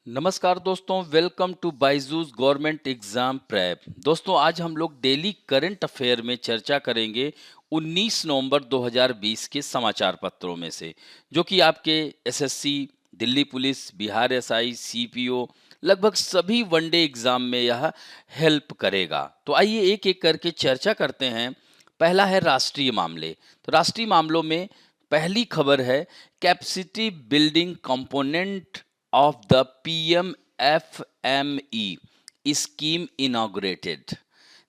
नमस्कार दोस्तों, welcome to Byju's government exam prep. दोस्तों, आज हम लोग डेली करंट अफेयर में चर्चा करेंगे 19 नवंबर 2020 के समाचार पत्रों में से, जो कि आपके SSC, Delhi police, Bihar SI, CPO, लगभग सभी वनडे एग्जाम में यह हेल्प करेगा। तो आइए एक एक करके चर्चा करते हैं। पहला है राष्ट्रीय मामले। तो राष्ट्रीय मामलों में पहली खबर है capacity building component of the PMFME scheme inaugurated.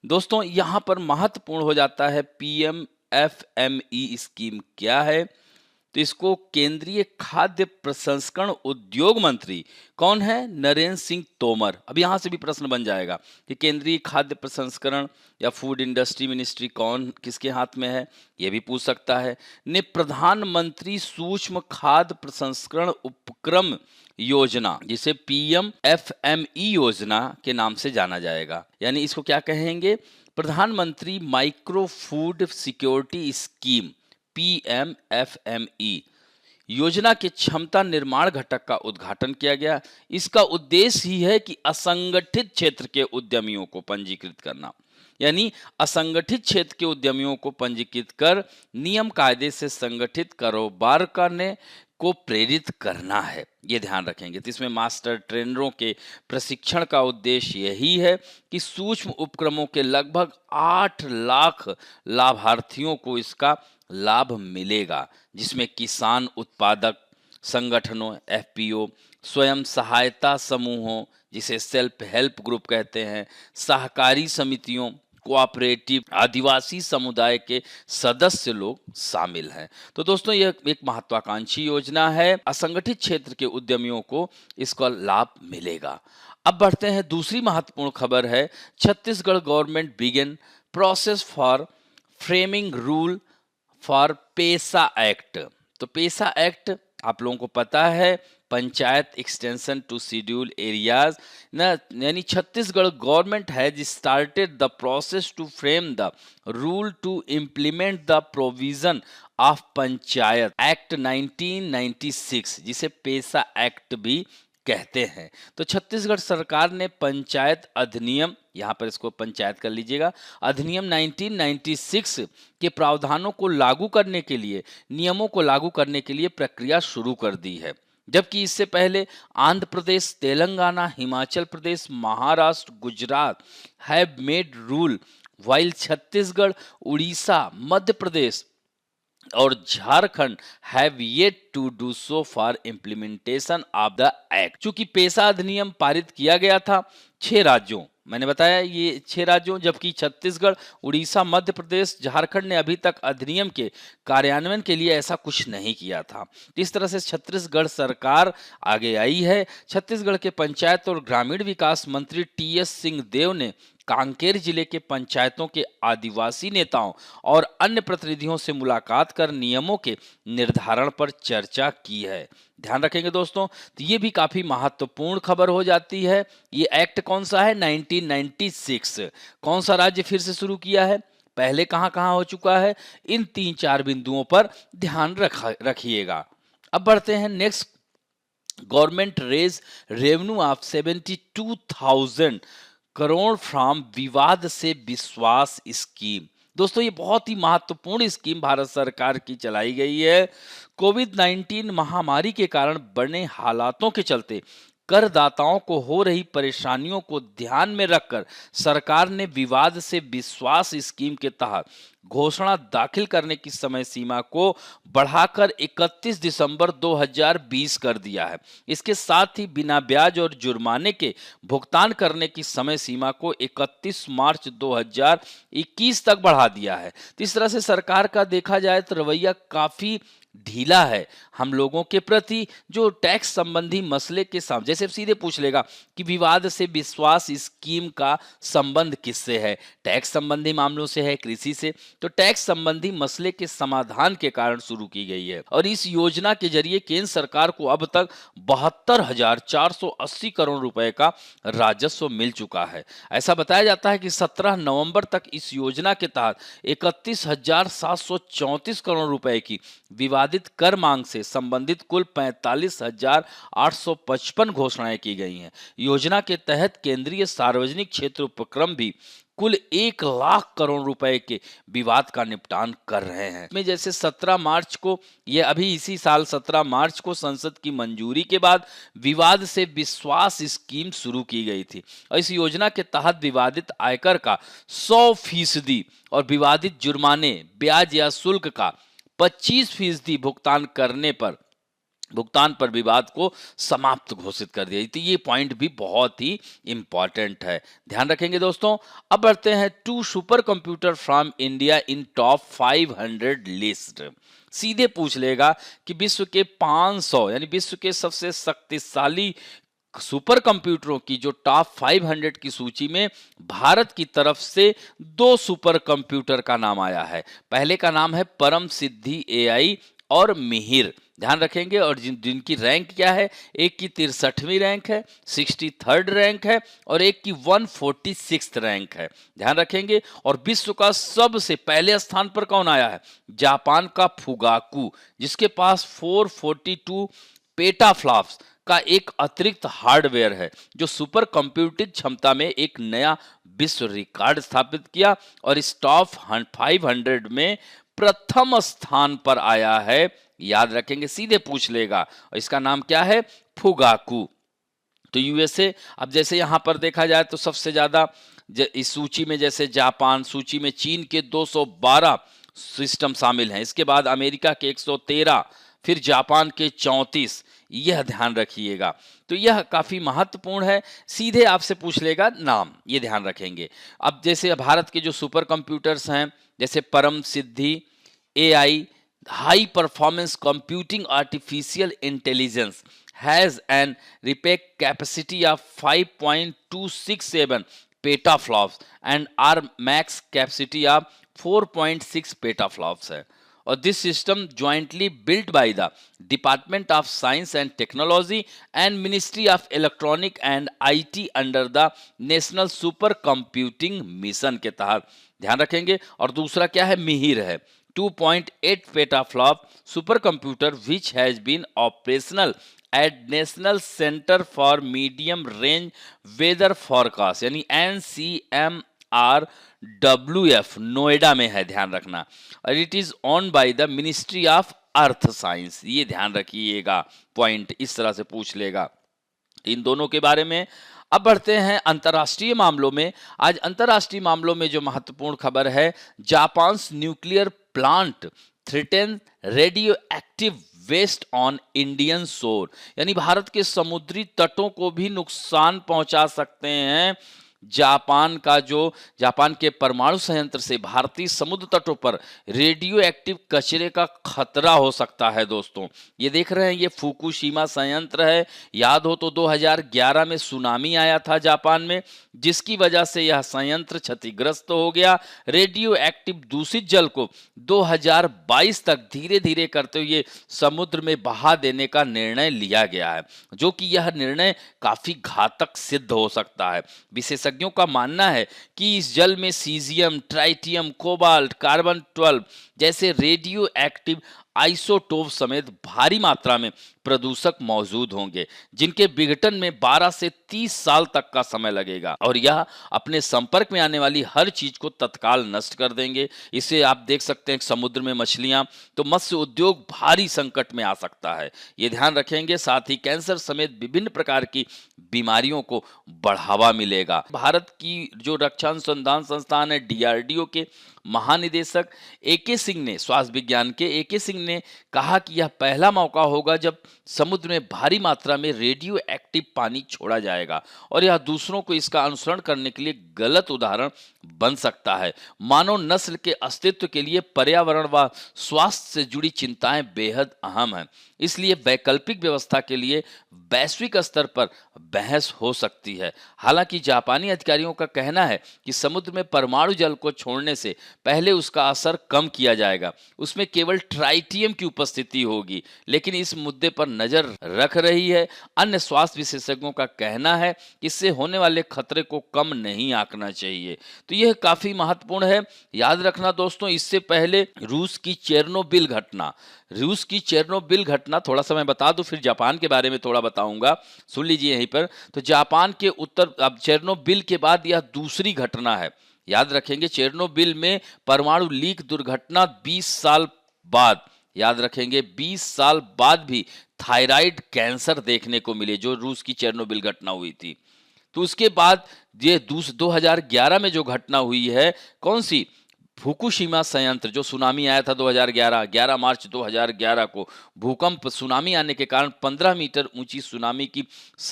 दोस्तों, यहाँ पर महत्वपूर्ण हो जाता है PMFME स्कीम क्या है। तो इसको केंद्रीय खाद्य प्रसंस्करण उद्योग मंत्री कौन है? नरेंद्र सिंह तोमर। अब यहाँ से भी प्रश्न बन जाएगा कि केंद्रीय खाद्य प्रसंस्करण या फूड इंडस्ट्री मिनिस्ट्री कौन किसके हाथ में है, ये भी पूछ सकता है। ने प्रधानमंत्री सूक्ष्म खाद्य प्रसंस्करण उपक्रम योजना, जिसे PMFME योजना के नाम से जाना जाएगा, यानी इसको क्या कहेंगे? प्रधानमंत्री micro food security scheme PMFME योजना के क्षमता निर्माण घटक का उद्घाटन किया गया। इसका उद्देश्य ही है कि असंगठित क्षेत्र के उद्यमियों को पंजीकृत करना, यानी असंगठित क्षेत्र के उद्यमियों को पंजीकृत कर नियम कायदे से संगठित कारोबार करने को प्रेरित करना है, ये ध्यान रखेंगे। तो इसमें मास्टर ट्रेनरों के प्रशिक्षण का उद्देश्य यही है कि सूक्ष्म उपक्रमों के लगभग 8 लाख लाभार्थियों को इसका लाभ मिलेगा, जिसमें किसान उत्पादक संगठनों FPO, स्वयं सहायता समूहों जिसे सेल्फ हेल्प ग्रुप कहते हैं, सहकारी समितियों, कोऑपरेटिव, आदिवासी समुदाय के सदस्य लोग शामिल हैं। तो दोस्तों, यह एक महत्वाकांक्षी योजना है, असंगठित क्षेत्र के उद्यमियों को इसका लाभ मिलेगा। अब बढ़ते हैं, दूसरी महत्वपूर्ण खबर है Chhattisgarh government begin process for framing rule for PESA act. तो पेसा एक्ट आप लोगों को पता है, panchayat extension to schedule areas ना, यानी Chhattisgarh government has started the process to frame the rule to implement the provision of panchayat act 1996, जिसे पेसा एक्ट भी कहते हैं। तो छत्तीसगढ़ सरकार ने पंचायत अधिनियम, यहाँ पर इसको पंचायत कर लीजिएगा, अधिनियम 1996 के प्रावधानों को लागू करने के लिए, नियमों को लागू करने के लिए प्रक्रिया शुरू कर दी है। जबकि इससे पहले Andhra Pradesh, Telangana, Himachal Pradesh, Maharashtra, Gujarat have made rule, while Chhattisgarh, Orissa, Madhya Pradesh और Jharkhand have yet to do so for implementation of the act. चूंकि पेशा अधिनियम पारित किया गया था 6 राज्यों, मैंने बताया ये 6 राज्यों, जबकि छत्तीसगढ़, उड़ीसा, मध्य प्रदेश, झारखंड ने अभी तक अधिनियम के कार्यान्वयन के लिए ऐसा कुछ नहीं किया था। इस तरह से छत्तीसगढ़ सरकार आगे आई है। छत्तीसगढ़ के पंचायत और ग्रामीण विकास मंत्री TS सिंहदेव ने कांकेर जिले के पंचायतों के आदिवासी नेताओं और अन्य प्रतिनिधियों से मुलाकात कर नियमों के निर्धारण पर चर्चा की है। ध्यान रखेंगे दोस्तों, तो ये भी काफी महत्वपूर्ण खबर हो जाती है। ये एक्ट कौन सा है? 1996। कौन सा राज्य फिर से शुरू किया है, पहले कहां कहां हो चुका है, इन 3-4 बिंदुओं पर ध्यान रखिएगा। अब बढ़ते हैं next. Government raise revenue of 72,000 crore from Vivad se विश्वास स्कीम। दोस्तों, ये बहुत ही महत्वपूर्ण स्कीम भारत सरकार की चलाई गई है। कोविड-19 महामारी के कारण बने हालातों के चलते करदाताओं को हो रही परेशानियों को ध्यान में रखकर सरकार ने विवाद से विश्वास स्कीम के तहत घोषणा दाखिल करने की समय सीमा को बढ़ाकर 31 दिसंबर 2020 कर दिया है। इसके साथ ही बिना ब्याज और जुर्माने के भुगतान करने की समय सीमा को 31 मार्च 2021 तक बढ़ा दिया है। तो इस तरह से सरकार का देखा जाए तो रवैया काफी ढीला है हम लोगों के प्रति, जो टैक्स संबंधी मसले के सामने, जैसे सीधे पूछ लेगा कि विवाद से विश्वास स्कीम का संबंध किससे है, टैक्स संबंधी मामलों से है, कृषि से, तो टैक्स संबंधी मसले के समाधान के कारण शुरू की गई है और इस योजना के जरिए केंद्र सरकार को अब तक 72,480 करोड़ रुपए का राजस्व मिल चुका है। ऐसा बताया जाता है कि 17 नवंबर तक इस योजना के तहत 31,734 करोड़ रुपए की विवादित कर मांग से संबंधित कुल 45,855 घोषणाएं की गई हैं। योजना के तहत केंद्रीय सार्वजनिक क्षेत्र उपक्रम भी कुल 1 लाख करोड़ रुपए के विवाद का निपटान कर रहे हैं। इसमें जैसे 17 मार्च को, ये अभी इसी साल 17 मार्च को संसद की मंजूरी के बाद विवाद से विश्वास स्कीम शुरू की गई थी और इस योजना के तहत विवादित आयकर का 100% और विवादित जुर्माने, ब्याज या शुल्क का 25% भुगतान पर विवाद को समाप्त घोषित कर दिया। तो ये पॉइंट भी बहुत ही इंपॉर्टेंट है, ध्यान रखेंगे दोस्तों। अब बढ़ते हैं 2 super computer from India in top 500 list. सीधे पूछ लेगा कि विश्व के 500 यानी विश्व के सबसे शक्तिशाली सुपर कंप्यूटरों की जो टॉप 500 की सूची में भारत की तरफ से 2 सुपर कंप्यूटर का नाम आया है। पहले का नाम है परम सिद्धि एआई और मिहिर, ध्यान रखेंगे। और जिनकी रैंक क्या है, एक की 63वीं रैंक है, 63rd रैंक है और एक की 146th रैंक है, ध्यान रखेंगे। और विश्व का सबसे पहले स्थान पर कौन आया है, जापान का फुगाकू, जिसके पास 442 पेटाफ्लॉप्स का एक अतिरिक्त हार्डवेयर है जो सुपर कंप्यूटिंग क्षमता में एक नया विश्व रिकॉर्ड स्थापित किया और इस टॉप 500 में प्रथम स्थान पर आया है। याद रखेंगे, सीधे पूछ लेगा। और इसका नाम क्या है, फुगाकू। तो यूएसए, अब जैसे यहां पर देखा जाए तो सबसे ज्यादा इस सूची में जैसे जापान, सूची में चीन के 212 सिस्टम शामिल हैं, इसके बाद अमेरिका के 113, फिर जापान के 34, यह ध्यान रखिएगा। तो यह काफी महत्वपूर्ण है, सीधे आपसे पूछ लेगा नाम, ये ध्यान रखेंगे। अब जैसे भारत के जो सुपर कंप्यूटर्स हैं, जैसे Param Siddhi AI high performance computing artificial intelligence has an Rpeak capacity of 5.267 petaflops and R max capacity of 4.6 petaflops है। और this system jointly built by the Department of Science and Technology and Ministry of Electronic and IT under the National Super Computing Mission के तहत, ध्यान रखेंगे। और दूसरा क्या है, मिहिर है, 2.8 petaflop super computer which has been operational at national centre for medium range weather forecast यानी NCMRWF नोएडा में है, ध्यान रखना। और it is owned by the ministry of earth science, ये ध्यान रखिएगा, पॉइंट इस तरह से पूछ लेगा इन दोनों के बारे में। अब बढ़ते हैं अंतर्राष्ट्रीय मामलों में। आज अंतर्राष्ट्रीय मामलों में जो महत्वपूर्ण खबर है, Japan nuclear plant threaten radioactive waste on Indian shore, यानी भारत के समुद्री तटों को भी नुकसान पहुंचा सकते हैं। जापान के परमाणु संयंत्र से भारतीय समुद्र तटों पर रेडियो एक्टिव कचरे का खतरा हो सकता है। दोस्तों ये देख रहे हैं, ये फुकुशिमा संयंत्र है। याद हो तो 2011 में सुनामी आया था जापान में, जिसकी वजह से यह संयंत्र क्षतिग्रस्त हो गया। रेडियो एक्टिव दूषित जल को 2022 तक धीरे धीरे करते हुए समुद्र में बहा देने का निर्णय लिया गया है, जो कि यह निर्णय काफी घातक सिद्ध हो सकता है। विशेषज्ञों का मानना है कि इस जल में सीजियम, ट्राइटियम, कोबाल्ट, कार्बन 12 जैसे रेडियो एक्टिव आइसोटोप समेत भारी मात्रा में प्रदूषक मौजूद होंगे, जिनके विघटन में 12 से 30 साल तक का समय लगेगा और यह अपने संपर्क में आने वाली हर चीज को तत्काल नष्ट कर देंगे। इसे आप देख सकते हैं समुद्र में मछलियां, तो मत्स्य उद्योग भारी संकट में आ सकता है, ये ध्यान रखेंगे। साथ ही कैंसर समेत विभिन्न प्रकार की बीमारियों को बढ़ावा मिलेगा। भारत की जो रक्षा अनुसंधान संस्थान है DRDO के महानिदेशक AK सिंह ने, स्वास्थ्य विज्ञान के AK सिंह ने कहा कि यह पहला मौका होगा जब समुद्र में भारी मात्रा में रेडियो एक्टिव पानी छोड़ा जाएगा और यह दूसरों को इसका अनुसरण करने के लिए गलत उदाहरण बन सकता है। मानव नस्ल के अस्तित्व के लिए पर्यावरण व स्वास्थ्य से जुड़ी चिंताएं बेहद अहम हैं, इसलिए वैकल्पिक व्यवस्था के लिए वैश्विक स्तर पर बहस हो सकती है। हालांकि जापानी अधिकारियों का कहना है कि समुद्र में परमाणु जल को छोड़ने से पहले उसका असर कम किया जाएगा। उसमें केवल ट्राइटियम की उपस्थिति होगी, लेकिन इस मुद्दे पर नजर रख रही है। अन्य स्वास्थ्य विशेषज्ञों का कहना है कि इससे होने वाले खतरे को कम नहीं आंकना चाहिए। तो यह काफी महत्वपूर्ण है। याद रखना दोस्तों, इससे पहले रूस की चेरनोबिल घटना थोड़ा सा मैं बता दूं, फिर जापान के बारे में थोड़ा बताऊंगा, सुन लीजिए यहीं पर। तो जापान के उत्तर, अब चेरनोबिल के बाद यह दूसरी घटना है। याद रखेंगे, चेरनोबिल में परमाणु लीक दुर्घटना 20 साल बाद, याद रखेंगे 20 साल बाद भी थायराइड कैंसर देखने को मिले, जो रूस की चेरनोबिल घटना हुई थी। तो उसके बाद ये 2011 में जो घटना हुई है, कौन सी, फुकुशिमा संयंत्र, जो सुनामी आया था 11 मार्च 2011 को, भूकंप सुनामी आने के कारण 15 मीटर ऊंची सुनामी की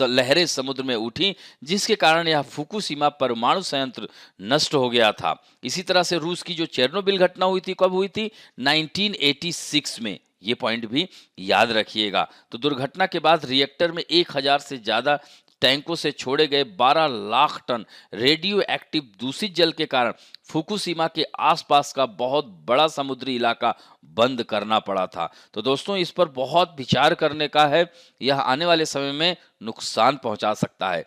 लहरें समुद्र में उठी, जिसके कारण यह फुकुशिमा परमाणु संयंत्र नष्ट हो गया था। इसी तरह से रूस की जो चेरनोबिल घटना हुई थी, कब हुई थी, 1986 में। ये पॉइंट भी याद रखिएगा। तो दुर्घटना के बाद रिएक्टर में 1000 से ज्यादा टैंकों से छोड़े गए 12 लाख टन रेडियो एक्टिव दूषित जल के कारण फुकुशिमा के आसपास का बहुत बड़ा समुद्री इलाका बंद करना पड़ा था। तो दोस्तों, इस पर बहुत विचार करने का है, यह आने वाले समय में नुकसान पहुंचा सकता है।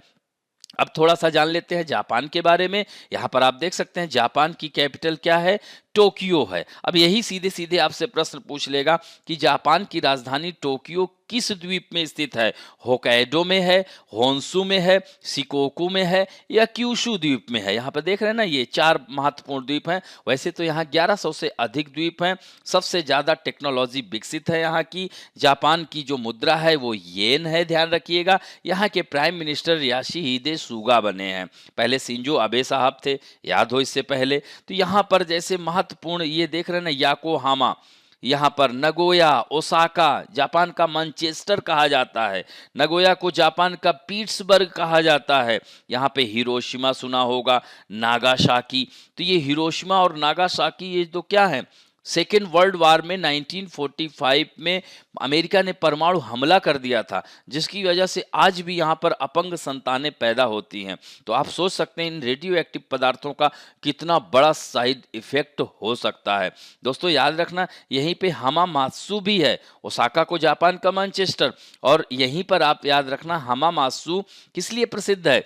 अब थोड़ा सा जान लेते हैं जापान के बारे में। यहाँ पर आप देख सकते हैं जापान की कैपिटल क्या है, टोक्यो है। अब यही सीधे सीधे आपसे प्रश्न पूछ लेगा कि जापान की राजधानी टोक्यो किस द्वीप में स्थित है, होकाइडो में है, होन्सू में है, शिकोकू में है, या क्यूशू द्वीप में है। यहाँ पर देख रहे हैं ना, ये 4 महत्वपूर्ण द्वीप हैं। वैसे तो यहाँ 1100 से अधिक द्वीप हैं। सबसे ज्यादा टेक्नोलॉजी विकसित है यहाँ की। जापान की जो मुद्रा है वो येन है, ध्यान रखिएगा। यहाँ के प्राइम मिनिस्टर याशिहिदे सुगा बने हैं, पहले शिंजो अबे साहब थे, याद हो इससे पहले। तो यहाँ पर जैसे महत्वपूर्ण ये देख रहे हैं ना, याकोहामा, यहाँ पर नगोया, ओसाका, जापान का मैनचेस्टर कहा जाता है, नगोया को जापान का पीट्सबर्ग कहा जाता है। यहाँ पे हिरोशिमा सुना होगा, नागासाकी। तो ये हिरोशिमा और नागासाकी, ये तो क्या है, सेकेंड वर्ल्ड वार में 1945 में अमेरिका ने परमाणु हमला कर दिया था, जिसकी वजह से आज भी यहाँ पर अपंग संतानें पैदा होती हैं। तो आप सोच सकते हैं इन रेडियो एक्टिव पदार्थों का कितना बड़ा साइड इफेक्ट हो सकता है। दोस्तों याद रखना, यहीं पे हमामात्सु भी है, ओसाका को जापान का मैनचेस्टर, और यहीं पर आप याद रखना हमामात्सु किस लिए प्रसिद्ध है,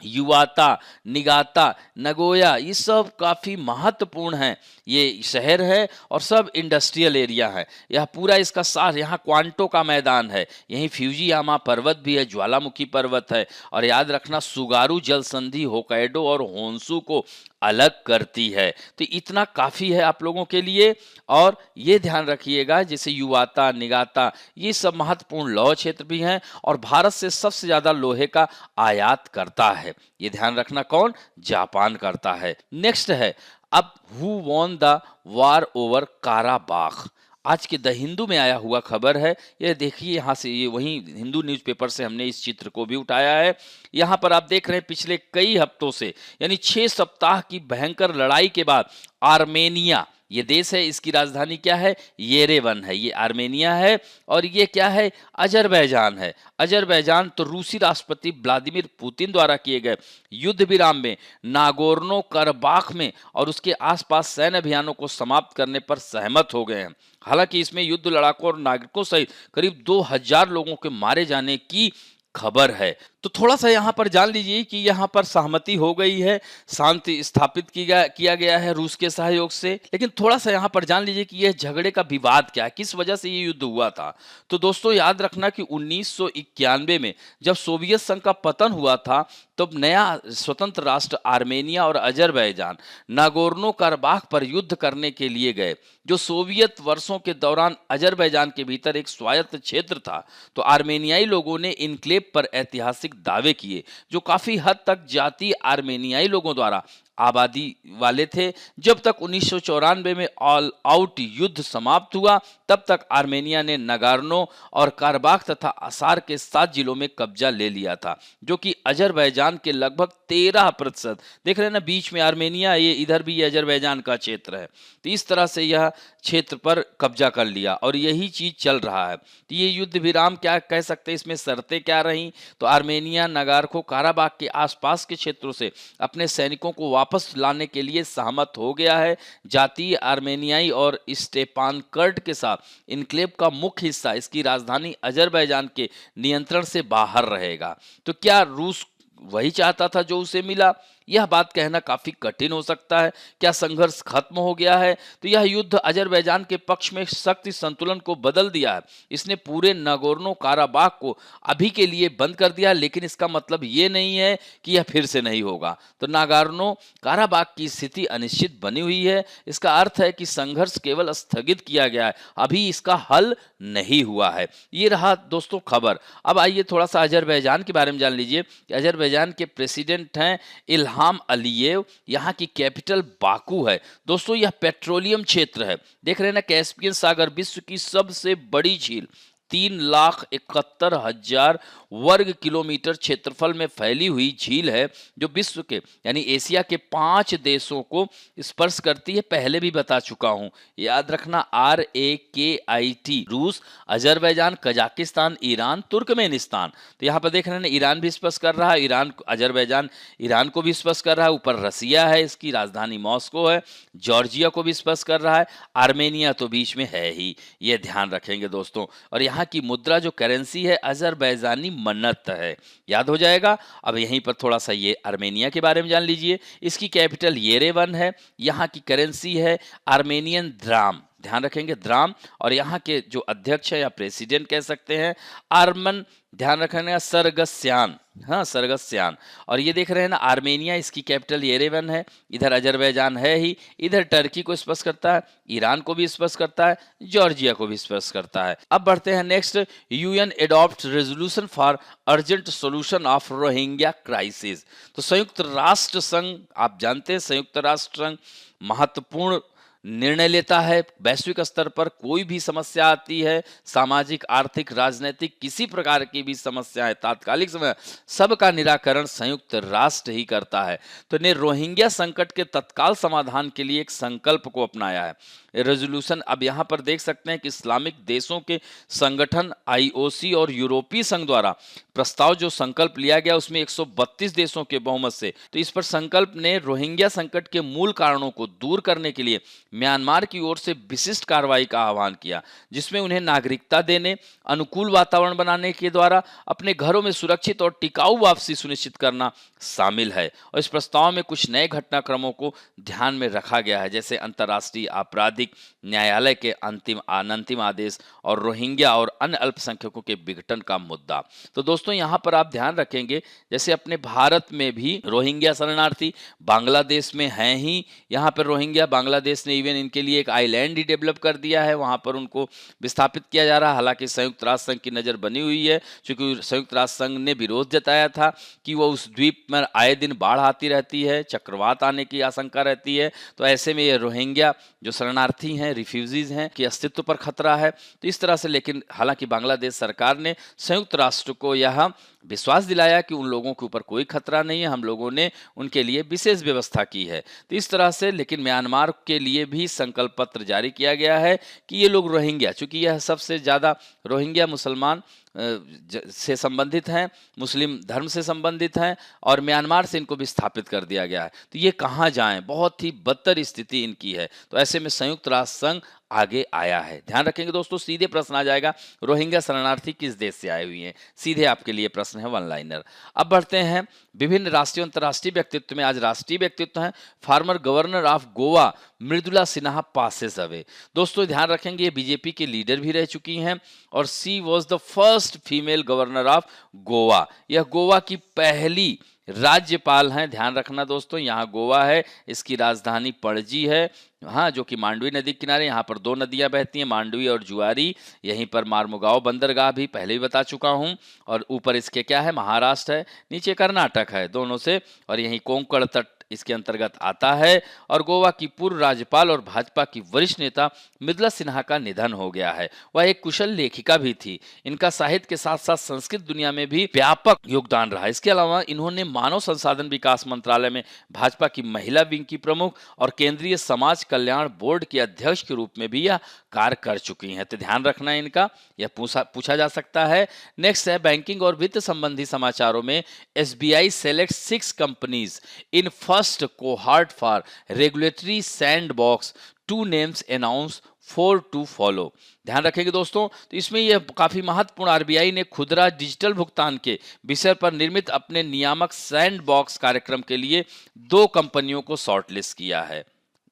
युवाता, निगाता, नगोया, ये सब काफी महत्वपूर्ण हैं। ये शहर है और सब इंडस्ट्रियल एरिया है। यह पूरा इसका सार, यहाँ क्वांटो का मैदान है, यहीं फ्यूजियामा पर्वत भी है, ज्वालामुखी पर्वत है। और याद रखना, सुगारू जल संधि होकाइडो और होन्सू को अलग करती है। तो इतना काफी है आप लोगों के लिए। और ये ध्यान रखिएगा, जैसे युवाता, निगाता, ये सब महत्वपूर्ण लौह क्षेत्र भी हैं, और भारत से सबसे ज्यादा लोहे का आयात करता है। ये ध्यान रखना, कौन, जापान करता है। नेक्स्ट है, अब who won the war over Karabakh, आज के द हिंदू में आया हुआ खबर है। ये देखिए यहाँ से, ये वही हिंदू न्यूज़पेपर से हमने इस चित्र को भी उठाया है। यहाँ पर आप देख रहे हैं पिछले कई हफ्तों से, यानी 6 सप्ताह की भयंकर लड़ाई के बाद आर्मेनिया, ये देश है, इसकी राजधानी क्या है, येरेवन है, ये आर्मेनिया है। और ये क्या है, अजरबैजान है। अजरबैजान तो रूसी राष्ट्रपति व्लादिमीर पुतिन द्वारा किए गए युद्ध विराम में नागोर्नो करबाख में और उसके आसपास सैन्य अभियानों को समाप्त करने पर सहमत हो गए हैं। हालांकि इसमें युद्ध लड़ाकों और नागरिकों सहित करीब 2000 लोगों के मारे जाने की खबर है। तो थोड़ा सा यहाँ पर जान लीजिए कि यहाँ पर सहमति हो गई है, शांति स्थापित किया गया है रूस के सहयोग से। लेकिन थोड़ा सा यहाँ पर जान लीजिए कि यह झगड़े का विवाद क्या है, किस वजह से ये युद्ध हुआ था। तो दोस्तों याद रखना कि 1991 में जब सोवियत संघ का पतन हुआ था, तब नया स्वतंत्र राष्ट्र आर्मेनिया और अजरबैजान नागोर्नो कराबाख पर युद्ध करने के लिए गए, जो सोवियत वर्षों के दौरान अजरबैजान के भीतर एक स्वायत्त क्षेत्र था। तो आर्मेनियाई लोगों ने इनक्लेव पर ऐतिहासिक दावे किए, जो काफी हद तक जातीय आर्मेनियाई लोगों द्वारा आबादी वाले थे। जब तक 1994 में ऑल आउट युद्ध समाप्त हुआ, तब तक आर्मेनिया ने नगार्नो और कारबाख तथा असार के 7 जिलों में कब्जा ले लिया था, जो कि अजरबैजान के लगभग 13%, देख रहे हैं ना, बीच में आर्मेनिया, ये इधर भी अजरबैजान का क्षेत्र है। तो इस तरह से यह क्षेत्र पर कब्जा कर लिया और यही चीज चल रहा है। तो ये युद्ध विराम क्या कह सकते हैं, इसमें शर्तें क्या रहीं, तो आर्मेनिया नगार्नो काराबाख के आसपास के क्षेत्रों से अपने सैनिकों को वापस लाने के लिए सहमत हो गया है। जातीय आर्मेनियाई और स्टेपानकर्ट के साथ इनक्लेव का मुख्य हिस्सा इसकी राजधानी अजरबैजान के नियंत्रण से बाहर रहेगा। तो क्या रूस वही चाहता था जो उसे मिला? यह बात कहना काफी कठिन हो सकता है। क्या संघर्ष खत्म हो गया है? तो यह युद्ध अजरबैजान के पक्ष में शक्ति संतुलन को बदल दिया है। इसने पूरे नागोर्नो काराबाख को अभी के लिए बंद कर दिया, लेकिन इसका मतलब ये नहीं है कि यह फिर से नहीं होगा। तो नागोर्नो काराबाख की स्थिति अनिश्चित बनी हुई है। इसका अर्थ है कि संघर्ष केवल स्थगित किया गया है, अभी इसका हल नहीं हुआ है। ये रहा दोस्तों खबर। अब आइए थोड़ा सा अजरबैजान के बारे में जान लीजिए कि अजरबैजान के प्रेसिडेंट हैं इल्हाम अलीयेव। यहाँ की कैपिटल बाकू है। दोस्तों यह पेट्रोलियम क्षेत्र है। देख रहे हैं ना, कैस्पियन सागर विश्व की सबसे बड़ी झील 3,71,000 वर्ग किलोमीटर क्षेत्रफल में फैली हुई झील है, जो विश्व के यानी एशिया के 5 देशों को स्पर्श करती है। पहले भी बता चुका हूं, याद रखना, RAKIT, रूस, अजरबैजान, कजाकिस्तान, ईरान, तुर्कमेनिस्तान। तो यहाँ पर देख रहे हैं ईरान भी स्पर्श कर रहा है, अजरबैजान ईरान को भी स्पर्श कर रहा है। ऊपर रसिया है, इसकी राजधानी मॉस्को है। जॉर्जिया को भी स्पर्श कर रहा है। आर्मेनिया तो बीच में है ही, ये ध्यान रखेंगे दोस्तों। और यहाँ की मुद्रा जो करेंसी है अजरबैजानी मन्नत है, याद हो जाएगा। अब यहीं पर थोड़ा सा ये आर्मेनिया के बारे में जान लीजिए। इसकी कैपिटल येरेवन है। यहाँ की करेंसी है आर्मेनियन द्राम, ध्यान रखेंगे, द्राम। और यहाँ के जो अध्यक्ष है या प्रेसिडेंट कह सकते हैं आर्मन, ध्यान रखना, सरगस्यान, हाँ सरगस्यान। और ये देख रहे हैं ना आर्मेनिया, इसकी कैपिटल येरेवन है। इधर अजरबैजान है ही, इधर टर्की को स्पर्श करता है, ईरान को भी स्पर्श करता है, जॉर्जिया को भी स्पर्श करता है। अब बढ़ते हैं next. UN adopt resolution for urgent solution of Rohingya crisis. तो संयुक्त राष्ट्र संघ, आप जानते हैं संयुक्त राष्ट्र संघ महत्वपूर्ण निर्णय लेता है। वैश्विक स्तर पर कोई भी समस्या आती है, सामाजिक, आर्थिक, राजनीतिक, किसी प्रकार की भी समस्याएं, तात्कालिक समय, सबका निराकरण संयुक्त राष्ट्र ही करता है। तो ने रोहिंग्या संकट के तत्काल समाधान के लिए एक संकल्प को अपनाया है। रेजोल्यूशन अब यहाँ पर देख सकते हैं कि इस्लामिक देशों के संगठन IOC और यूरोपीय संघ द्वारा प्रस्ताव जो संकल्प लिया गया उसमें 132 देशों के बहुमत से। तो इस पर संकल्प ने रोहिंग्या संकट के मूल कारणों को दूर करने के लिए म्यांमार की ओर से विशिष्ट कार्रवाई का आह्वान किया, जिसमें उन्हें नागरिकता देने, अनुकूल वातावरण बनाने के द्वारा अपने घरों में सुरक्षित और टिकाऊ वापसी सुनिश्चित करना शामिल है। और इस प्रस्ताव में कुछ नए घटनाक्रमों को ध्यान में रखा गया है, जैसे अंतर्राष्ट्रीय आपराधिक न्यायालय के अंतिम आदेश और रोहिंग्या और अन्य अल्पसंख्यकों के विघटन का मुद्दा। तो दोस्तों यहाँ पर आप ध्यान रखेंगे, जैसे अपने भारत में भी रोहिंग्या शरणार्थी बांग्लादेश में हैं ही। यहाँ पर रोहिंग्या, बांग्लादेश ने इवन इनके लिए एक आइलैंड ही डेवलप कर दिया है, वहाँ पर उनको विस्थापित किया जा रहा है। हालांकि संयुक्त राष्ट्र संघ की नज़र बनी हुई है, क्योंकि संयुक्त राष्ट्र संघ ने विरोध जताया था कि वो उस द्वीप में आए दिन बाढ़ आती रहती है, चक्रवात आने की आशंका रहती है। तो ऐसे में ये रोहिंग्या जो शरणार्थी हैं, रिफ्यूजीज हैं, कि अस्तित्व पर खतरा है। तो इस तरह से, लेकिन हालांकि बांग्लादेश सरकार ने संयुक्त राष्ट्र को यह विश्वास दिलाया कि उन लोगों के ऊपर कोई खतरा नहीं है, हम लोगों ने उनके लिए विशेष व्यवस्था की है। तो इस तरह से, लेकिन म्यांमार के लिए भी संकल्प पत्र जारी किया गया है कि ये लोग रोहिंग्या, चूंकि यह सबसे ज़्यादा रोहिंग्या मुसलमान से संबंधित हैं, मुस्लिम धर्म से संबंधित हैं, और म्यांमार से इनको विस्थापित कर दिया गया है। तो ये कहाँ जाएं, बहुत ही बदतर स्थिति इनकी है। तो ऐसे में संयुक्त राष्ट्र संघ आगे आया है। ध्यान रखेंगे दोस्तों, सीधे प्रश्न आ जाएगा, रोहिंग्या शरणार्थी किस देश से आए हुए हैं? सीधे आपके लिए प्रश्न है, वन लाइनर। अब बढ़ते हैं विभिन्न राष्ट्रीय और अंतर्राष्ट्रीय व्यक्तित्व में। आज राष्ट्रीय व्यक्तित्व हैं former governor of Goa Mridula Sinha passes away. दोस्तों ध्यान रखेंगे, ये बीजेपी के लीडर भी रह चुकी हैं और she was the first female governor of Goa. यह गोवा की पहली राज्यपाल हैं। ध्यान रखना दोस्तों, यहाँ गोवा है, इसकी राजधानी पणजी है, हाँ, जो कि मांडवी नदी के किनारे। यहाँ पर दो नदियाँ बहती हैं, मांडवी और जुआरी। यहीं पर मार्मुगांव बंदरगाह भी पहले भी बता चुका हूँ। और ऊपर इसके क्या है, महाराष्ट्र है, नीचे कर्नाटक है, दोनों से। और यहीं कोंकण तट इसके अंतर्गत आता है। और गोवा की पूर्व राज्यपाल और भाजपा की वरिष्ठ नेता मृदुला सिन्हा का निधन हो गया है। वह एक कुशल लेखिका भी थी। इनका साहित्य के साथ साथ संस्कृत दुनिया में भी व्यापक योगदान रहा। इसके अलावा इन्होंने मानव संसाधन विकास मंत्रालय में भाजपा की महिला विंग की प्रमुख और केंद्रीय समाज कल्याण बोर्ड के अध्यक्ष के रूप में भी यह कार्य कर चुकी हैं। तो ध्यान रखना है इनका, यह पूछा जा सकता है। नेक्स्ट है बैंकिंग और वित्त संबंधी समाचारों में, SBI select 6 companies in first cohort for regulatory sandbox, 2 names announce, 4 to follow. ध्यान रखेंगे दोस्तों, तो इसमें यह काफी महत्वपूर्ण, आरबीआई ने खुदरा डिजिटल भुगतान के विषय पर निर्मित अपने नियामक सैंडबॉक्स कार्यक्रम के लिए 2 कंपनियों को शॉर्टलिस्ट किया है।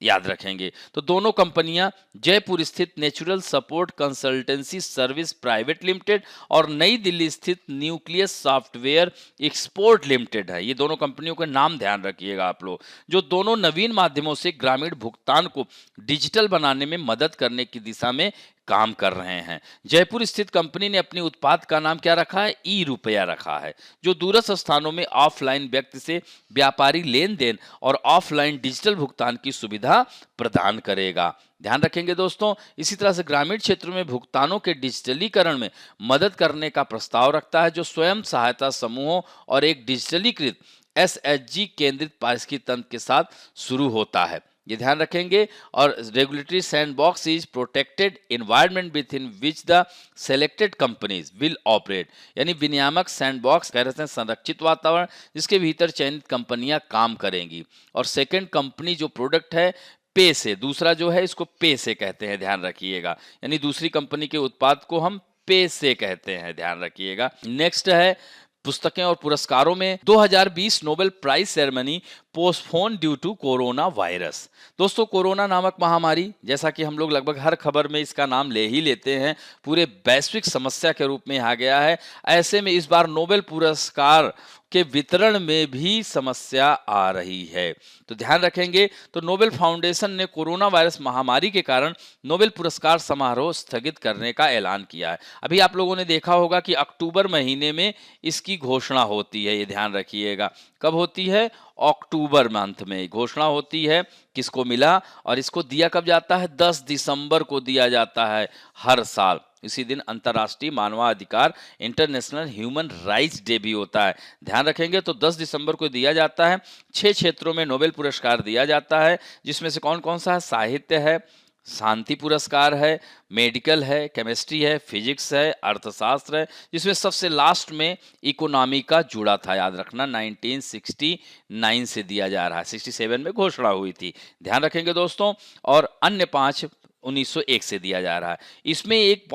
याद रखेंगे, तो दोनों कंपनियां जयपुर स्थित natural support consultancy service private limited और नई दिल्ली स्थित न्यूक्लियस सॉफ्टवेयर एक्सपोर्ट लिमिटेड है। ये दोनों कंपनियों के नाम ध्यान रखिएगा आप लोग, जो दोनों नवीन माध्यमों से ग्रामीण भुगतान को डिजिटल बनाने में मदद करने की दिशा में काम कर रहे हैं। जयपुर स्थित कंपनी ने अपनी उत्पाद का नाम क्या रखा है? ई रुपया रखा है, जो दूरस्थ स्थानों में ऑफलाइन व्यक्ति से व्यापारी लेन देन और ऑफलाइन डिजिटल भुगतान की सुविधा प्रदान करेगा। ध्यान रखेंगे दोस्तों, इसी तरह से ग्रामीण क्षेत्रों में भुगतानों के डिजिटलीकरण में मदद करने का प्रस्ताव रखता है, जो स्वयं सहायता समूहों और एक डिजिटलीकृत एसएचजी केंद्रित पारिस्थितिकी तंत्र के साथ शुरू होता है। ये ध्यान रखेंगे। और regulatory sandbox is protected environment with in which the selected companies will operate, यानी विनियामक सैंडबॉक्स कह रहे हैं संरक्षित वातावरण जिसके भीतर चयनित कंपनियां काम करेंगी। और सेकंड कंपनी जो प्रोडक्ट है पे से, दूसरा जो है इसको पे से कहते हैं, ध्यान रखिएगा, यानी दूसरी कंपनी के उत्पाद को हम पे से कहते हैं, ध्यान रखिएगा। नेक्स्ट है पुस्तकें और पुरस्कारों में 2020 Nobel prize ceremony postpone due to corona virus. दोस्तों, कोरोना नामक महामारी, जैसा कि हम लोग लगभग हर खबर में इसका नाम ले ही लेते हैं, पूरे वैश्विक समस्या के रूप में आ गया है। ऐसे में इस बार नोबेल पुरस्कार के वितरण में भी समस्या आ रही है, तो ध्यान रखेंगे। तो नोबेल फाउंडेशन ने कोरोना वायरस महामारी के कारण नोबेल पुरस्कार समारोह स्थगित करने का ऐलान किया है। अभी आप लोगों ने देखा होगा कि अक्टूबर महीने में इसकी घोषणा होती है, ये ध्यान रखिएगा। कब होती है? अक्टूबर मंथ में घोषणा होती है किसको मिला, और इसको दिया कब जाता है? 10 दिसंबर को दिया जाता है हर साल। इसी दिन अंतर्राष्ट्रीय मानवाधिकार इंटरनेशनल ह्यूमन राइट्स डे भी होता है, ध्यान रखेंगे। तो 10 दिसंबर को दिया जाता है। 6 क्षेत्रों में नोबेल पुरस्कार दिया जाता है, जिसमें से कौन कौन सा है? साहित्य है, शांति पुरस्कार है, मेडिकल है, केमिस्ट्री है, फिजिक्स है, अर्थशास्त्र है, जिसमें सबसे लास्ट में इकोनॉमी का जुड़ा था, याद रखना 1969 से दिया जा रहा है, 67 में घोषणा हुई थी, ध्यान रखेंगे दोस्तों। और अन्य 5 1901 से दिया जा रहा है। इसमें एक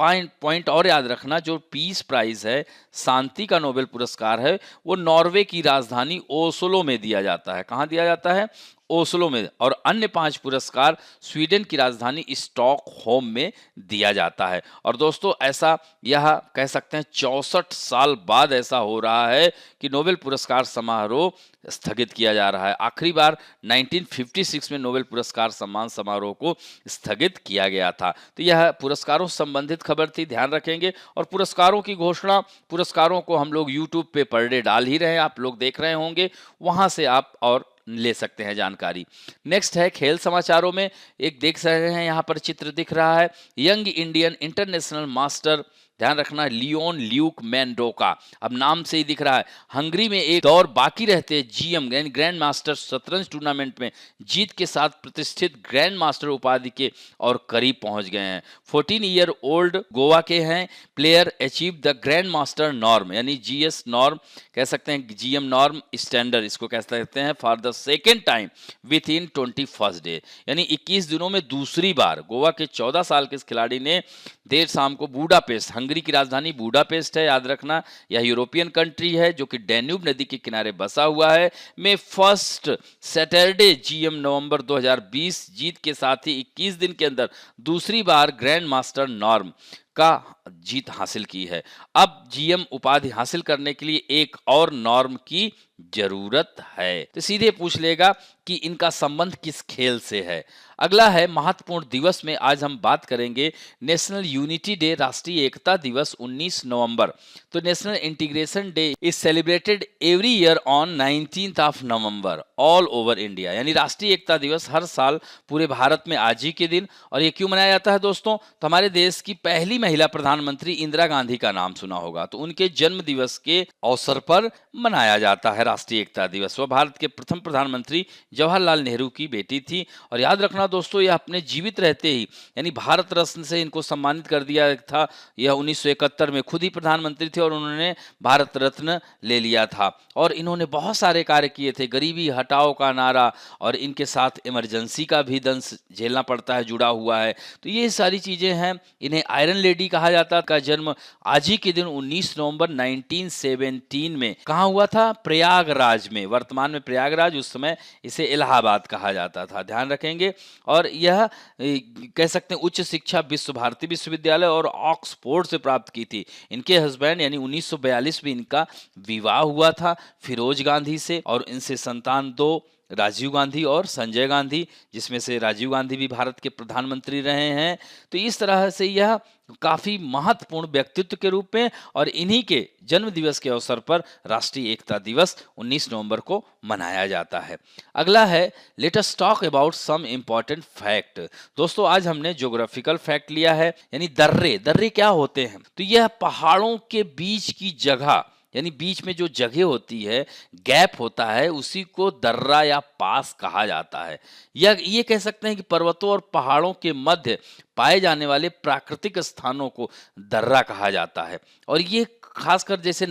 पॉइंट और याद रखना, जो पीस प्राइज है, शांति का नोबेल पुरस्कार है, वो नॉर्वे की राजधानी ओस्लो में दिया जाता है। कहाँ दिया जाता है? ओस्लो में। और अन्य 5 पुरस्कार स्वीडन की राजधानी स्टॉकहोम में दिया जाता है। और दोस्तों, ऐसा यह कह सकते हैं 64 साल बाद ऐसा हो रहा है कि नोबेल पुरस्कार समारोह स्थगित किया जा रहा है। आखिरी बार 1956 में नोबेल पुरस्कार सम्मान समारोह को स्थगित किया गया था। तो यह पुरस्कारों से संबंधित खबर थी, ध्यान रखेंगे। और पुरस्कारों की घोषणा, पुरस्कारों को हम लोग यूट्यूब पे पर डे डाल ही रहे हैं, आप लोग देख रहे होंगे, वहां से आप और ले सकते हैं जानकारी। नेक्स्ट है खेल समाचारों में, एक देख रहे हैं यहाँ पर चित्र दिख रहा है, यंग इंडियन इंटरनेशनल मास्टर, ध्यान रखना, लियोन ल्यूक मेंडोका, अब नाम से ही दिख रहा है। हंगरी में एक दौर बाकी रहते जीएम ग्रैंड मास्टर शतरंज टूर्नामेंट में जीत के साथ प्रतिष्ठित ग्रैंड मास्टर उपाधि के और करीब पहुंच गए हैं। 14 ईयर ओल्ड गोवा के हैं player achieve the grand master norm, यानी जीएस नॉर्म कह सकते हैं, जीएम नॉर्म स्टैंडर्ड इसको कह सकते हैं, for the second time with in 21 day, यानी 21 दिनों में दूसरी बार गोवा के 14 साल के इस खिलाड़ी ने देर शाम को बुडापेस्ट, हंगरी की राजधानी बुडापेस्ट है, याद रखना, यह यूरोपियन कंट्री है जो कि डैन्यूब नदी के किनारे बसा हुआ है, में फर्स्ट सैटरडे जीएम नवंबर 2020 जीत के साथ ही 21 दिन के अंदर दूसरी बार ग्रैंड मास्टर नॉर्म का जीत हासिल की है। अब जीएम उपाधि हासिल करने के लिए एक और नॉर्म की जरूरत है। तो सीधे पूछ लेगा कि इनका संबंध किस खेल से है। अगला है महत्वपूर्ण दिवस में, आज हम बात करेंगे नेशनल यूनिटी डे, राष्ट्रीय एकता दिवस 19 नवंबर। तो national integration day is celebrated every year on 19th of November all over India, यानी राष्ट्रीय एकता दिवस हर साल पूरे भारत में आज ही के दिन। और ये क्यों मनाया जाता है दोस्तों? तो हमारे देश की पहली महिला प्रधानमंत्री इंदिरा गांधी का नाम सुना होगा, तो उनके जन्म दिवस के अवसर पर मनाया जाता है राष्ट्रीय एकता दिवस। वह भारत के प्रथम प्रधानमंत्री जवाहरलाल नेहरू की बेटी थी। और याद रखना दोस्तों, यह अपने जीवित रहते ही यानी भारत रत्न से इनको सम्मानित कर दिया था। यह 1971 में खुद ही प्रधानमंत्री थे और उन्होंने भारत रत्न ले लिया था। और इन्होंने बहुत सारे कार्य किए थे, गरीबी हटाओ का नारा, और इनके साथ इमरजेंसी का भी दंश झेलना पड़ता है, जुड़ा हुआ है। तो ये सारी चीजें हैं। इन्हें आयरन लेडी कहा जाता है। का जन्म आज ही के दिन 19 नवंबर 1917 में कहाँ हुआ था? प्रयागराज में। वर्तमान में प्रयागराज, उस समय इसे इलाहाबाद कहा जाता था, ध्यान रखेंगे। और यह कह सकते हैं उच्च शिक्षा विश्व भारती विश्वविद्यालय और ऑक्सफोर्ड से प्राप्त की थी। इनके हस्बैंड यानी 1942 में इनका विवाह हुआ था फिरोज गांधी से, और इनसे संतान दो, राजीव गांधी और संजय गांधी, जिसमें से राजीव गांधी भी भारत के प्रधानमंत्री रहे हैं। तो इस तरह से यह काफी महत्वपूर्ण व्यक्तित्व के रूप में, और इन्हीं के जन्म दिवस के अवसर पर राष्ट्रीय एकता दिवस 19 नवंबर को मनाया जाता है। अगला है let us talk about some important fact. दोस्तों, आज हमने ज्योग्राफिकल फैक्ट लिया है, यानी दर्रे। दर्रे क्या होते हैं? तो यह पहाड़ों के बीच की जगह, यानी बीच में जो जगह होती है, गैप होता है, उसी को दर्रा या पास कहा जाता है। या ये कह सकते हैं कि पर्वतों और पहाड़ों के मध्य पाए जाने वाले प्राकृतिक स्थानों को दर्रा कहा जाता है। और ये खासकर जैसे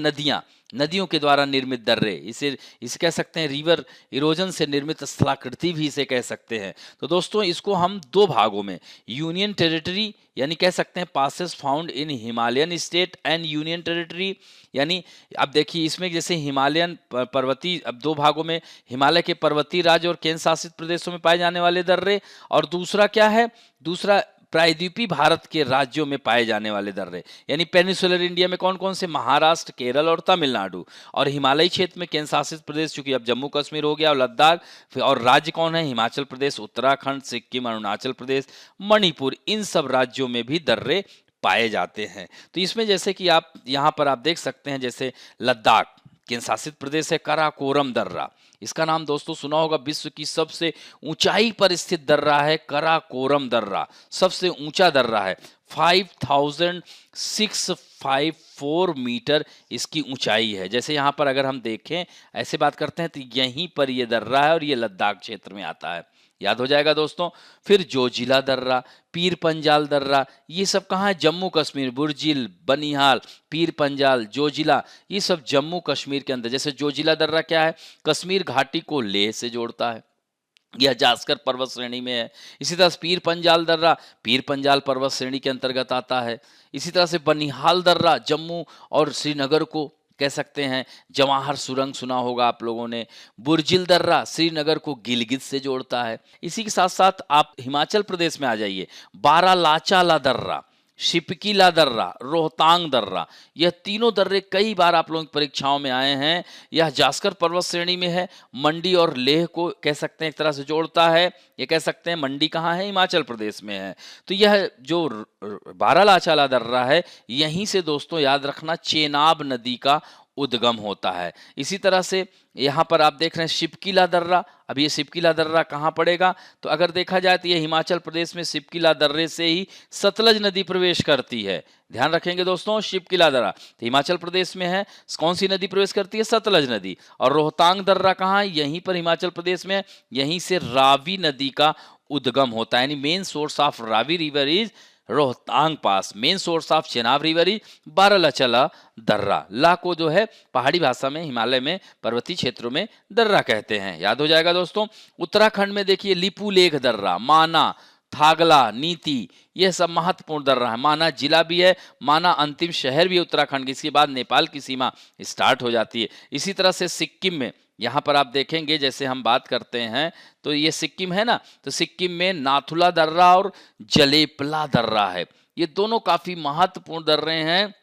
नदियों के द्वारा निर्मित दर्रे, इसे कह सकते हैं रिवर इरोजन से निर्मित स्थलाकृति भी इसे कह सकते हैं। तो दोस्तों, इसको हम दो भागों में, यूनियन टेरिटरी यानी कह सकते हैं passes found in Himalayan state and union territory, यानी अब देखिए इसमें जैसे हिमालयन पर्वतीय, अब दो भागों में, हिमालय के पर्वतीय राज्य और केंद्र शासित प्रदेशों में पाए जाने वाले दर्रे, और दूसरा क्या है? दूसरा प्रायद्वीपीय भारत के राज्यों में पाए जाने वाले दर्रे, यानी पेनिसुलर इंडिया में कौन कौन से? महाराष्ट्र, केरल और तमिलनाडु। और हिमालयी क्षेत्र में केंद्र शासित प्रदेश, चूंकि अब जम्मू कश्मीर हो गया और लद्दाख, और राज्य कौन है? हिमाचल प्रदेश, उत्तराखंड, सिक्किम, अरुणाचल प्रदेश, मणिपुर। इन सब राज्यों में भी दर्रे पाए जाते हैं। तो इसमें जैसे कि आप यहाँ पर आप देख सकते हैं, जैसे लद्दाख केंद्र शासित प्रदेश है, कराकोरम दर्रा, इसका नाम दोस्तों सुना होगा। विश्व की सबसे ऊंचाई पर स्थित दर्रा है कराकोरम दर्रा, सबसे ऊंचा दर्रा है, 5654 मीटर इसकी ऊंचाई है। जैसे यहाँ पर अगर हम देखें, ऐसे बात करते हैं, तो यहीं पर ये दर्रा है और ये लद्दाख क्षेत्र में आता है, याद हो जाएगा दोस्तों। फिर जोजिला दर्रा, पीर पंजाल दर्रा, ये सब कहाँ है? जम्मू कश्मीर, बुर्जिल, बनिहाल, पीर पंजाल, जोजिला, ये सब जम्मू कश्मीर के अंदर। जैसे जोजिला दर्रा क्या है? कश्मीर घाटी को लेह से जोड़ता है, यह जास्कर पर्वत श्रेणी में है। इसी तरह से पीर पंजाल दर्रा पीर पंजाल पर्वत श्रेणी के अंतर्गत आता है। इसी तरह से बनिहाल दर्रा जम्मू और श्रीनगर को कह सकते हैं, जवाहर सुरंग सुना होगा आप लोगों ने। बुर्जिल दर्रा श्रीनगर को गिलगित से जोड़ता है। इसी के साथ साथ आप हिमाचल प्रदेश में आ जाइए, बारालाचाला दर्रा, शिपकीला दर्रा, रोहतांग दर्रा, यह तीनों दर्रे कई बार आप लोगों की परीक्षाओं में आए हैं। यह जास्कर पर्वत श्रेणी में है, मंडी और लेह को कह सकते हैं एक तरह से जोड़ता है। ये कह सकते हैं मंडी कहाँ है? हिमाचल प्रदेश में है। तो यह जो बारालाचाला दर्रा है, यहीं से दोस्तों याद रखना चेनाब नदी का उद्गम होता है। इसी तरह से यहाँ पर आप देख रहे हैं शिपकीला दर्रा। अब ये शिपकीला दर्रा कहाँ पड़ेगा? तो अगर देखा जाए तो ये हिमाचल प्रदेश में शिपकीला दर्रे से ही सतलज नदी प्रवेश करती है। ध्यान रखेंगे दोस्तों, शिपकीला दर्रा तो हिमाचल प्रदेश में है। कौन सी नदी प्रवेश करती है? सतलज नदी। और रोहतांग दर्रा कहाँ है? यहीं पर हिमाचल प्रदेश में, यहीं से रावी नदी का उद्गम होता है। यानी main source of Ravi river is Rohtang pass, main source of Chenab river is Baralachala दर्रा। ला को जो है पहाड़ी भाषा में, हिमालय में, पर्वतीय क्षेत्रों में दर्रा कहते हैं, याद हो जाएगा दोस्तों। उत्तराखंड में देखिए लिपुलेख दर्रा, माना, थागला, नीति, यह सब महत्वपूर्ण दर्रा है। माना जिला भी है, माना अंतिम शहर भी है उत्तराखंड की। इसके बाद नेपाल की सीमा स्टार्ट हो जाती है। इसी तरह से सिक्किम में, यहाँ पर आप देखेंगे जैसे हम बात करते हैं तो ये सिक्किम है ना, तो सिक्किम में नाथुला दर्रा और जलेपला दर्रा है। ये दोनों काफी महत्वपूर्ण दर्रे हैं,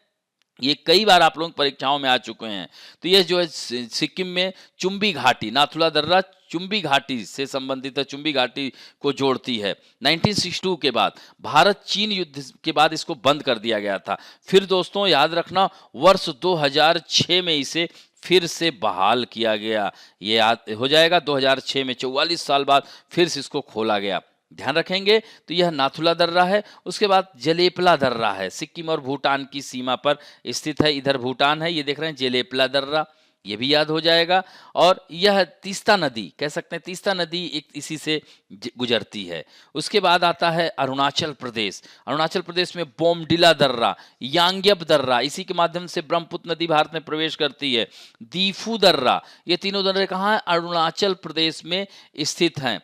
ये कई बार आप लोग परीक्षाओं में आ चुके हैं। तो ये जो है सिक्किम में चुंबी घाटी, नाथुला दर्रा चुंबी घाटी से संबंधित है, चुंबी घाटी को जोड़ती है। 1962 के बाद भारत चीन युद्ध के बाद इसको बंद कर दिया गया था। फिर दोस्तों याद रखना वर्ष 2006 में इसे फिर से बहाल किया गया। ये याद हो जाएगा, 2006 में 44 साल बाद फिर से इसको खोला गया। ध्यान रखेंगे तो यह नाथुला दर्रा है। उसके बाद जेलेपला दर्रा है, सिक्किम और भूटान की सीमा पर स्थित है। इधर भूटान है, ये देख रहे हैं जेलेपला दर्रा, ये भी याद हो जाएगा। और यह तीस्ता नदी, कह सकते हैं तीस्ता नदी एक इसी से गुजरती है। उसके बाद आता है अरुणाचल प्रदेश। अरुणाचल प्रदेश में बोमडिला दर्रा, यांग्यप दर्रा, इसी के माध्यम से ब्रह्मपुत्र नदी भारत में प्रवेश करती है। दीफू दर्रा, ये तीनों दर्रे कहाँ हैं? अरुणाचल प्रदेश में स्थित हैं।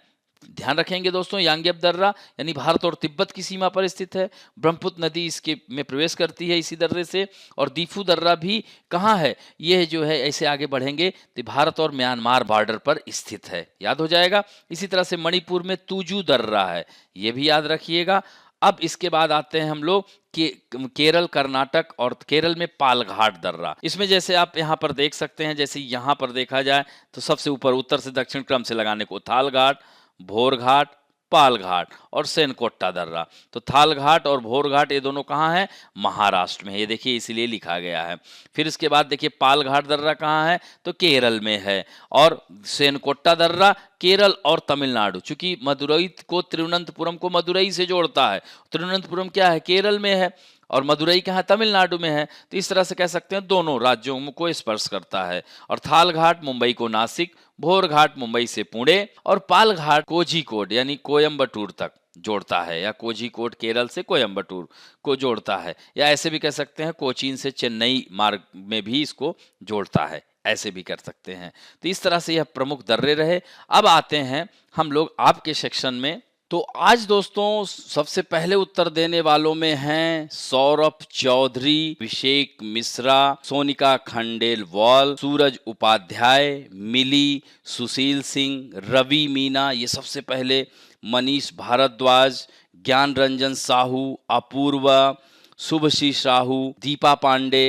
ध्यान रखेंगे दोस्तों, यांग्यप दर्रा यानी भारत और तिब्बत की सीमा पर स्थित है। ब्रह्मपुत्र नदी इसके में प्रवेश करती है इसी दर्रे से। और दीफू दर्रा भी कहाँ है? यह जो है ऐसे आगे बढ़ेंगे तो भारत और म्यांमार बॉर्डर पर स्थित है, याद हो जाएगा। इसी तरह से मणिपुर में तुजू दर्रा है, ये भी याद रखिएगा। अब इसके बाद आते हैं हम लोग केरल, कर्नाटक, और केरल में पालघाट दर्रा। इसमें जैसे आप यहाँ पर देख सकते हैं, जैसे यहाँ पर देखा जाए तो सबसे ऊपर उत्तर से दक्षिण क्रम से लगाने को थालघाट, भोरघाट, पालघाट और सेनकोट्टा दर्रा। तो थालघाट और भोरघाट ये दोनों कहाँ हैं? महाराष्ट्र में, ये देखिए इसीलिए लिखा गया है। फिर इसके बाद देखिए पालघाट दर्रा कहाँ है? तो केरल में है। और सेनकोट्टा दर्रा केरल और तमिलनाडु, चूंकि मदुरई को तिरुवनंतपुरम को मदुरई से जोड़ता है, तिरुवनंतपुरम क्या है? केरल में है, और मदुरई कहाँ? तमिलनाडु में है। तो इस तरह से कह सकते हैं दोनों राज्यों को स्पर्श करता है। और थालघाट मुंबई को नासिक, भोरघाट मुंबई से पुणे, और पालघाट कोझिकोड यानी कोयम्बटूर तक जोड़ता है, या कोझिकोड केरल से कोयम्बटूर को जोड़ता है, या ऐसे भी कह सकते हैं कोचीन से चेन्नई मार्ग में भी इसको जोड़ता है, ऐसे भी कर सकते हैं। तो इस तरह से यह प्रमुख दर्रे रहे। अब आते हैं हम लोग आपके सेक्शन में। तो आज दोस्तों सबसे पहले उत्तर देने वालों में हैं सौरभ चौधरी, अभिषेक मिश्रा, सोनिका खंडेलवाल, सूरज उपाध्याय, मिली, सुशील सिंह, रवि मीना, ये सबसे पहले, मनीष भारद्वाज, ज्ञान रंजन साहू, अपूर्वा, शुभश्री साहू, दीपा पांडे,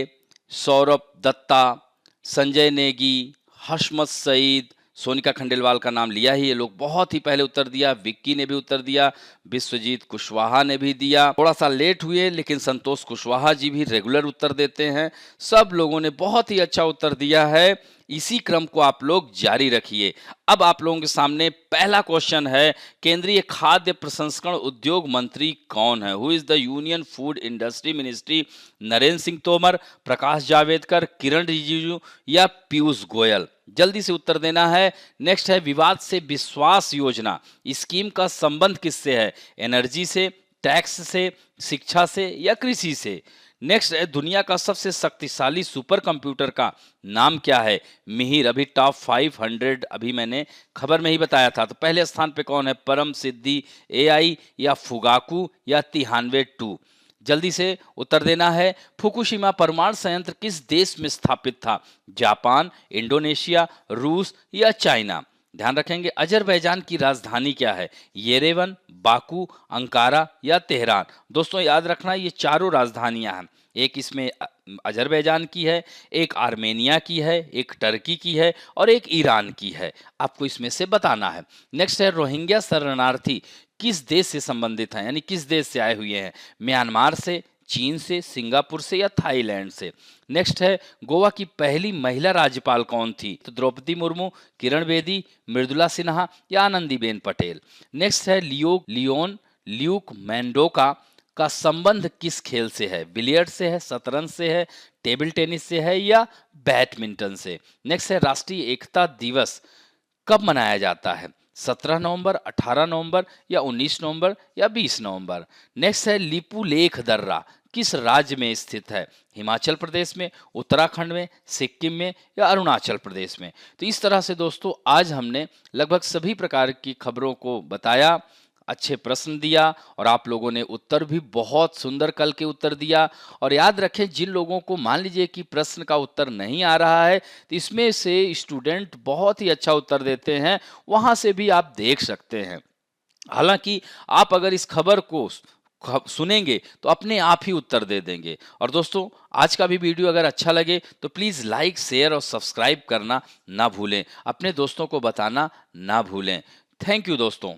सौरभ दत्ता, संजय नेगी, हशमत सईद, सोनिका खंडेलवाल का नाम लिया ही, ये लोग बहुत ही पहले उत्तर दिया। विक्की ने भी उत्तर दिया, विश्वजीत कुशवाहा ने भी दिया, थोड़ा सा लेट हुए लेकिन संतोष कुशवाहा जी भी रेगुलर उत्तर देते हैं। सब लोगों ने बहुत ही अच्छा उत्तर दिया है। इसी क्रम को आप लोग जारी रखिए। अब आप लोगों के सामने पहला क्वेश्चन है, केंद्रीय खाद्य प्रसंस्करण उद्योग मंत्री कौन है? Who is the union food industry ministry? Narendra Singh Tomar, Prakash Javadekar, Kiren Rijiju या पीयूष गोयल? जल्दी से उत्तर देना है। नेक्स्ट है विवाद से विश्वास योजना, स्कीम का संबंध किससे है? एनर्जी से, टैक्स से, शिक्षा से या कृषि से? नेक्स्ट है दुनिया का सबसे शक्तिशाली सुपर कंप्यूटर का नाम क्या है? मिहिर, अभी टॉप 500 अभी मैंने खबर में ही बताया था। तो पहले स्थान पे कौन है? परम सिद्धि एआई या फुगाकू या तिहानवे 2? जल्दी से उत्तर देना है। फुकुशिमा परमाणु संयंत्र किस देश में स्थापित था? जापान, इंडोनेशिया, रूस या चाइना? ध्यान रखेंगे। अजरबैजान की राजधानी क्या है? येरेवन, बाकू, अंकारा या तेहरान? दोस्तों याद रखना ये चारों राजधानियां हैं। एक इसमें अजरबैजान की है, एक आर्मेनिया की है, एक टर्की की है और एक ईरान की है। आपको इसमें से बताना है। नेक्स्ट है रोहिंग्या शरणार्थी किस देश से संबंधित हैं, यानी किस देश से आए हुए हैं? म्यांमार से, चीन से, सिंगापुर से या थाईलैंड से? नेक्स्ट है गोवा की पहली महिला राज्यपाल कौन थी? तो द्रौपदी मुर्मू, किरण बेदी, मृदुला सिन्हा या आनंदीबेन पटेल? नेक्स्ट है ल्यूक मेंडोका का संबंध किस खेल से है? बिलियर्ड से है, शतरंज से है, टेबल टेनिस से है या बैडमिंटन से? नेक्स्ट है राष्ट्रीय एकता दिवस कब मनाया जाता है? 17 नवंबर, 18 नवंबर या 19 नवंबर या 20 नवंबर? नेक्स्ट है लिपुलेख दर्रा किस राज्य में स्थित है? हिमाचल प्रदेश में, उत्तराखंड में, सिक्किम में या अरुणाचल प्रदेश में? तो इस तरह से दोस्तों आज हमने लगभग सभी प्रकार की खबरों को बताया, अच्छे प्रश्न दिया और आप लोगों ने उत्तर भी बहुत सुंदर कल के उत्तर दिया। और याद रखें जिन लोगों को मान लीजिए कि प्रश्न का उत्तर नहीं आ रहा है तो इसमें से स्टूडेंट बहुत ही अच्छा उत्तर देते हैं, वहां से भी आप देख सकते हैं। हालांकि आप अगर इस खबर को सुनेंगे तो अपने आप ही उत्तर दे देंगे। और दोस्तों आज का भी वीडियो अगर अच्छा लगे तो प्लीज़ लाइक, शेयर और सब्सक्राइब करना ना भूलें, अपने दोस्तों को बताना ना भूलें। थैंक यू दोस्तों।